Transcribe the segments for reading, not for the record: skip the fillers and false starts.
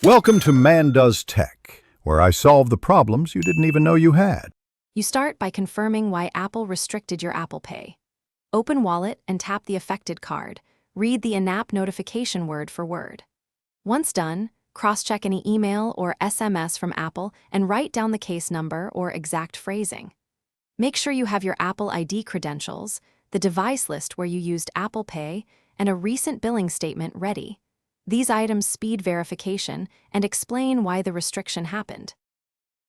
Welcome to Man Does Tech, where I solve the problems you didn't even know you had. You start by confirming why Apple restricted your Apple Pay. Open Wallet and tap the affected card. Read the in-app notification word for word. Once done, cross-check any email or SMS from Apple and write down the case number or exact phrasing. Make sure you have your Apple ID credentials, the device list where you used Apple Pay, and a recent billing statement ready. These items speed verification and explain why the restriction happened.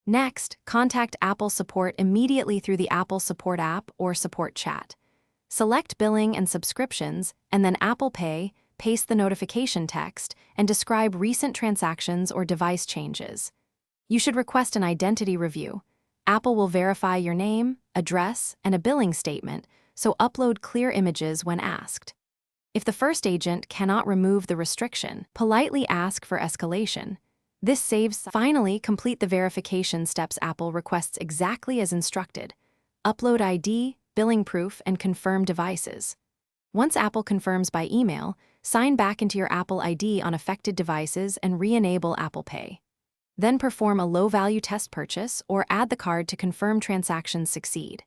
Next, contact Apple support immediately through the Apple Support app or support chat. Select Billing and Subscriptions, and then Apple Pay, paste the notification text, and describe recent transactions or device changes. You should request an identity review. Apple will verify your name, address, and a billing statement, so upload clear images when asked. If the first agent cannot remove the restriction, politely ask for escalation. This saves. Finally, complete the verification steps Apple requests exactly as instructed. Upload ID, billing proof, and confirm devices. Once Apple confirms by email, sign back into your Apple ID on affected devices and re-enable Apple Pay. Then perform a low-value test purchase or add the card to confirm transactions succeed.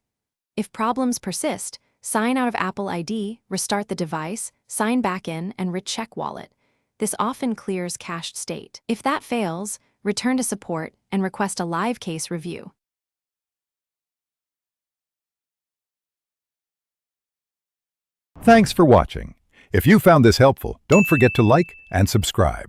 If problems persist, sign out of Apple ID, restart the device, sign back in, and recheck wallet. This often clears cached state. If that fails, return to support and request a live case review. Thanks for watching. If you found this helpful, don't forget to like and subscribe.